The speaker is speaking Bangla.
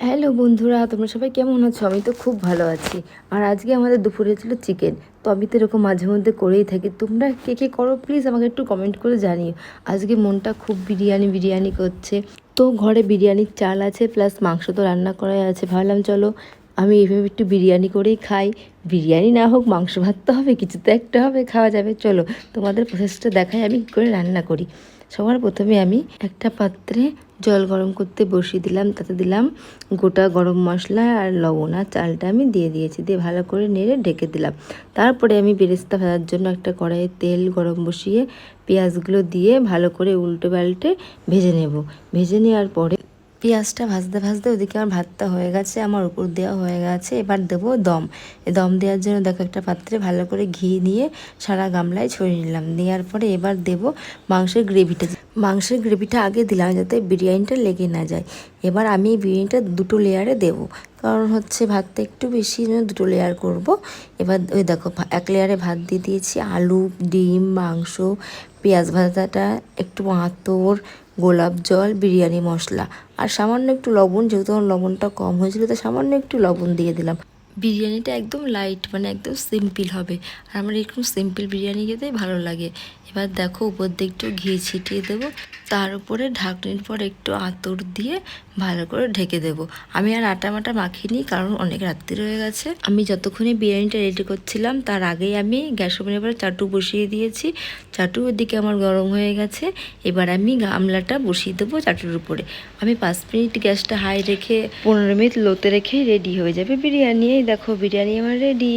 হ্যালো বন্ধুরা, তোমরা সবাই কেমন আছো? আমি তো খুব ভালো আছি। আর আজকে আমাদের দুপুরে ছিল চিকেন। তো আমি তো এরকম মাঝে মধ্যে করেই থাকি। তোমরা কে কে করো প্লিজ আমাকে একটু কমেন্ট করে জানিও। আজকে মনটা খুব বিরিয়ানি বিরিয়ানি করছে। তো ঘরে বিরিয়ানির চাল আছে, প্লাস মাংস তো রান্না করাই আছে। ভাবলাম চলো আমি এইভাবে একটু বিরিয়ানি করেই খাই। বিরিয়ানি না হোক, মাংস ভাত তো হবে, কিছু তো একটা হবে, খাওয়া যাবে। চলো তোমাদের প্রসেসটা দেখাই আমি কী করে রান্না করি। সবার প্রথমে আমি একটা পাত্রে জল গরম করতে বসিয়ে দিলাম, তাতে দিলাম গোটা গরম মশলা আর লবণ, আর চালটা আমি দিয়ে দিয়েছি, দিয়ে ভালো করে নেড়ে ঢেকে দিলাম। তারপরে আমি বেরেস্তা ভাজার জন্য একটা কড়াইয়ে তেল গরম বসিয়ে পেঁয়াজগুলো দিয়ে ভালো করে উল্টে পাল্টে ভেজে নেব। ভেজে নেওয়ার পরে পেঁয়াজটা ভাজতে ভাজতে ওদিকে আমার ভাতটা হয়ে গেছে, আমার উপর দেওয়া হয়ে গেছে। এবার দেবো দম। দম দেওয়ার জন্য দেখো একটা পাত্রে ভালো করে ঘি নিয়ে সারা গামলায় ছড়িয়ে নিলাম। দেওয়ার পরে এবার দেবো মাংসের গ্রেভিটা। মাংসের গ্রেভিটা আগে দিলাম যাতে বিরিয়ানিটা লেগে না যায়। এবার আমি এই বিরিয়ানিটা দুটো লেয়ারে দেবো, কারণ হচ্ছে ভাতটা একটু বেশি জন্য দুটো লেয়ার করব। এবার ওই দেখো এক লেয়ারে ভাত দিয়ে দিয়েছি, আলু, ডিম, মাংস, পেঁয়াজ ভাজাটা, একটু আঁতর, গোলাপ জল, বিরিয়ানি মশলা আর সামান্য একটু লবণ, যেহেতু আমার লবণটা কম হয়েছিল তো সামান্য একটু লবণ দিয়ে দিলাম। বিরিয়ানিটা একদম লাইট, মানে একদম সিম্পল হবে। আর আমার এরকম সিম্পল বিরিয়ানি খেতেই ভালো লাগে। এবার দেখো উপর দিয়ে একটু ঘি ছিটিয়ে দেবো, তার উপরে ঢাকনির পর একটু আঁতর দিয়ে ভালো করে ঢেকে দেবো। আমি আর আটা মাটা মাখিনি, কারণ অনেক রাত্রি হয়ে গেছে। আমি যতক্ষণে বিরিয়ানিটা রেডি করছিলাম তার আগেই আমি গ্যাস ওভেনের উপরে চাটু বসিয়ে দিয়েছি। চাটু ওদিকে আমার গরম হয়ে গেছে। এবার আমি গামলাটা বসিয়ে দেবো চাটুর উপরে। আমি 5 মিনিট গ্যাসটা হাই রেখে 15 মিনিট লোতে রেখে রেডি হয়ে যাবে বিরিয়ানি। এই দেখো বিরিয়ানি আমার রেডি।